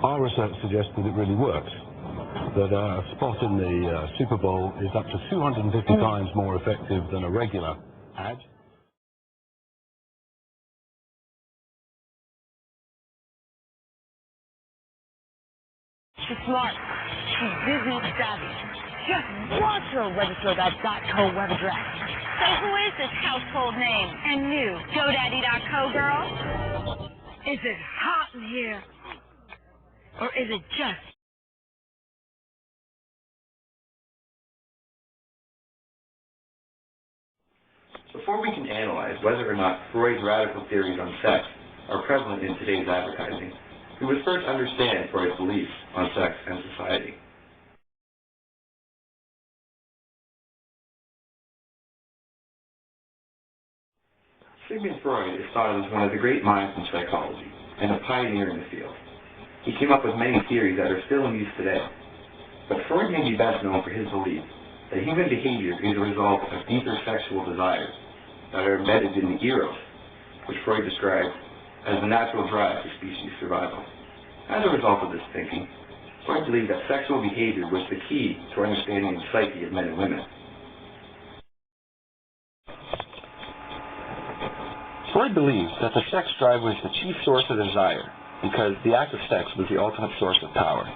Our research suggests that it really works, that a spot in the Super Bowl is up to 250 times more effective than a regular ad. She's smart. She's business savvy. Just watch her register that .co web address. So who is this household name and new GoDaddy.co girl? Is it hot in here? Or is it just... Before we can analyze whether or not Freud's radical theories on sex are prevalent in today's advertising, we must first understand Freud's beliefs on sex and society. Sigmund Freud is thought of as one of the great minds in psychology and a pioneer in the field. He came up with many theories that are still in use today. But Freud may be best known for his belief that human behavior is a result of deeper sexual desires that are embedded in the eros, which Freud described as the natural drive for species survival. As a result of this thinking, Freud believed that sexual behavior was the key to understanding the psyche of men and women. Freud believed that the sex drive was the chief source of desire because the act of sex was the ultimate source of power.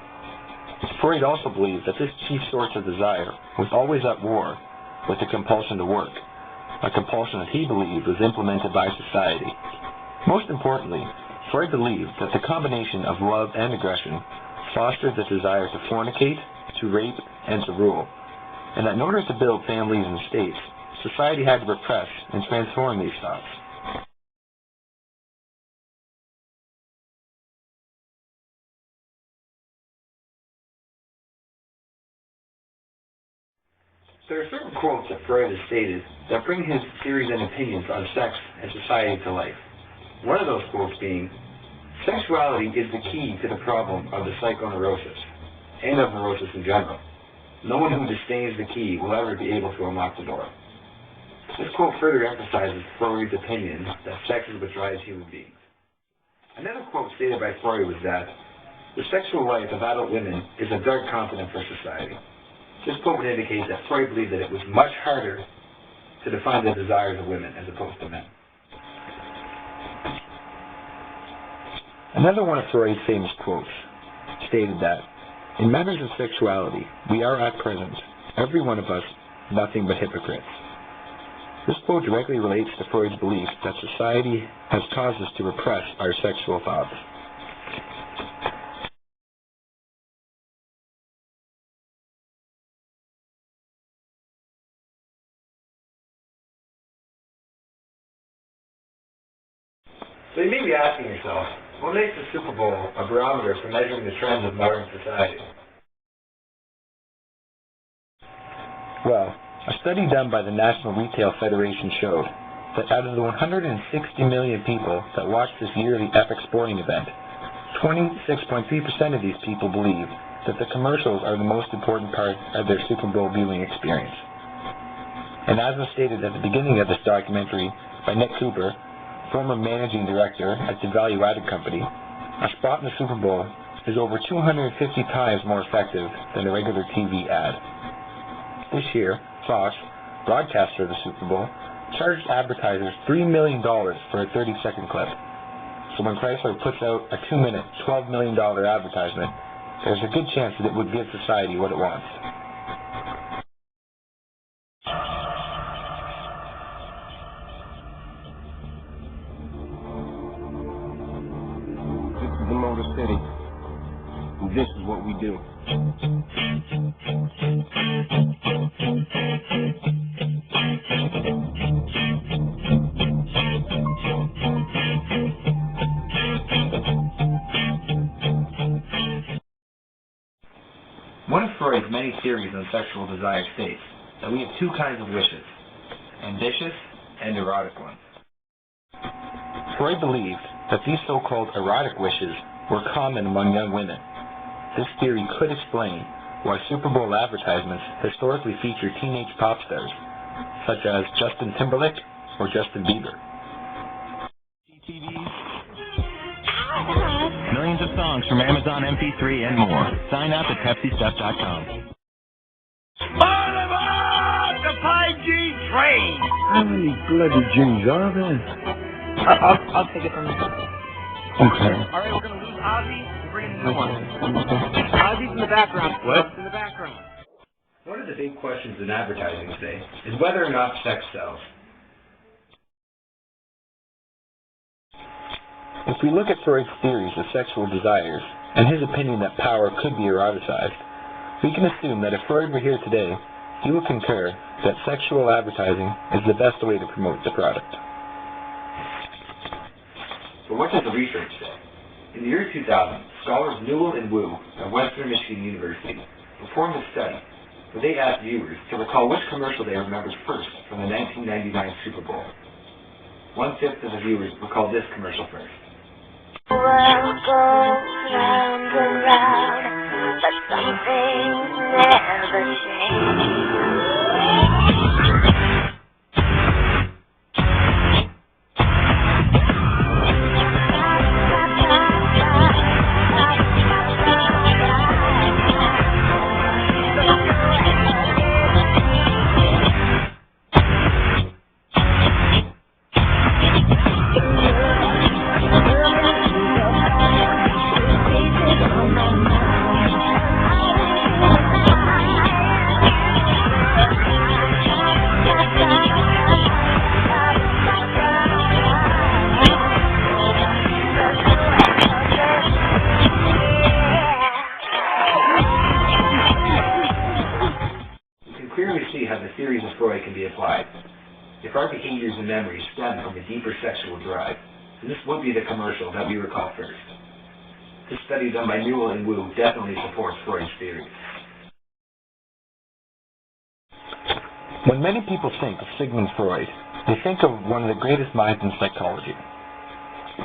Freud also believed that this chief source of desire was always at war with the compulsion to work, a compulsion that he believed was implemented by society. Most importantly, Freud believed that the combination of love and aggression fostered the desire to fornicate, to rape, and to rule, and that in order to build families and states, society had to repress and transform these thoughts. There are certain quotes that Freud has stated that bring his theories and opinions on sex and society to life. One of those quotes being, "Sexuality is the key to the problem of the psychoneurosis, and of neurosis in general. No one who disdains the key will ever be able to unlock the door." This quote further emphasizes Freud's opinion that sex is what drives human beings. Another quote stated by Freud was that, "The sexual life of adult women is a dark continent for society." This quote would indicate that Freud believed that it was much harder to define the desires of women as opposed to men. Another one of Freud's famous quotes stated that, "In matters of sexuality, we are at present, every one of us, nothing but hypocrites." This quote directly relates to Freud's belief that society has caused us to repress our sexual thoughts. So you may be asking yourself, what makes the Super Bowl a barometer for measuring the trends of modern society? Well, a study done by the National Retail Federation showed that out of the 160 million people that watched this yearly epic sporting event, 26.3% of these people believe that the commercials are the most important part of their Super Bowl viewing experience. And as was stated at the beginning of this documentary by Nick Cooper, former managing director at the value-added company, a spot in the Super Bowl is over 250 times more effective than a regular TV ad. This year, Fox, broadcaster of the Super Bowl, charged advertisers $3 million for a 30-second clip. So when Chrysler puts out a 2-minute, $12 million advertisement, there's a good chance that it would give society what it wants. The Motor City. And this is what we do. One of Freud's many theories on sexual desire states that we have two kinds of wishes, ambitious and erotic ones. Freud believed that these so-called erotic wishes were common among young women. This theory could explain why Super Bowl advertisements historically feature teenage pop stars, such as Justin Timberlake or Justin Bieber. Millions of songs from Amazon MP3 and more. Sign up at PepsiStuff.com. All aboard the 5G train! How many bloody G's are there? I'll take it from you. Okay. All right, we're going to lose Ozzy. We're bringing a new one. Ozzy's in the background. What? In the background. One of the big questions in advertising today is whether or not sex sells. If we look at Freud's theories of sexual desires and his opinion that power could be eroticized, we can assume that if Freud were here today, he would concur that sexual advertising is the best way to promote the product. But what does the research say? In the year 2000, scholars Newell and Wu of Western Michigan University performed a study where they asked viewers to recall which commercial they remembered first from the 1999 Super Bowl. 1/5 of the viewers recalled this commercial first. The world goes round and round, but some things never change. Theories of Freud can be applied. If our behaviors and memories stem from a deeper sexual drive, then this would be the commercial that we recall first. This study done by Newell and Wu definitely supports Freud's theory. When many people think of Sigmund Freud, they think of one of the greatest minds in psychology.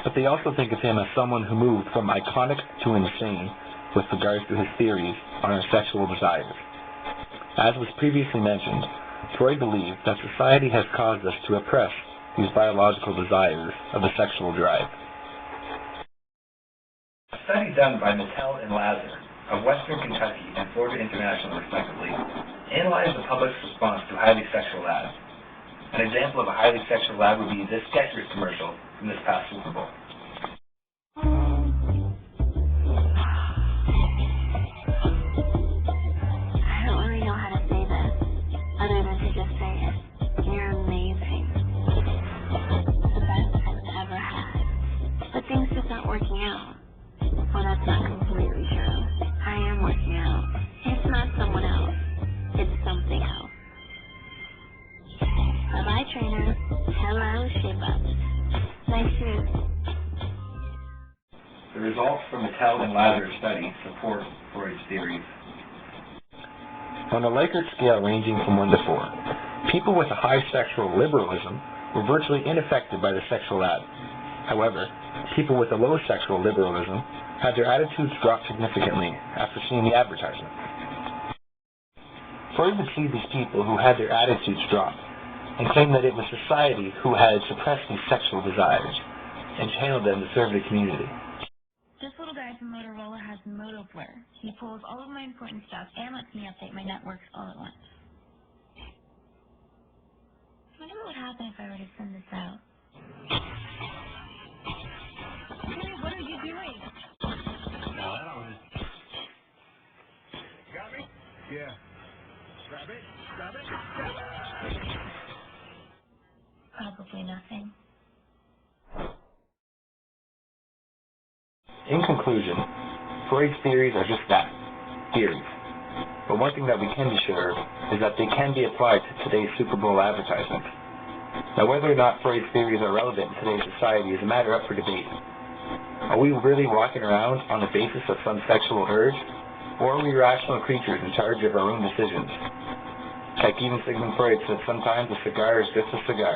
But they also think of him as someone who moved from iconic to insane with regards to his theories on our sexual desires. As was previously mentioned, Freud believed that society has caused us to oppress these biological desires of the sexual drive. A study done by Mattel and Lazar of Western Kentucky and Florida International, respectively, analyzed the public's response to highly sexual ads. An example of a highly sexual ad would be this Skechers commercial from this past Super Bowl. Other than to just say it. You're amazing. The best I've ever had. But things just aren't working out. Well, that's not completely true. I am working out. It's not someone else. It's something else. Bye-bye, trainer. Hello, shape-ups. Nice shoes. The results from Mattel and Lazar's study support Freud's theories. On a Likert scale ranging from 1 to 4, people with a high sexual liberalism were virtually unaffected by the sexual ad. However, people with a low sexual liberalism had their attitudes drop significantly after seeing the advertisement. Freud would see these people who had their attitudes drop and claim that it was society who had suppressed these sexual desires and channeled them to serve the community. This little guy from Motorola has Moto Blur. He pulls all of my important stuff and lets me update my networks all at once. I wonder what would happen if I were to send this out. Hey, what are you doing? Got me? Yeah. Grab it. Grab it. Grab it. Probably nothing. In conclusion, Freud's theories are just that, theories. But one thing that we can be sure of is that they can be applied to today's Super Bowl advertisement. Now, whether or not Freud's theories are relevant in today's society is a matter up for debate. Are we really walking around on the basis of some sexual urge, or are we rational creatures in charge of our own decisions? Like even Sigmund Freud said, sometimes a cigar is just a cigar.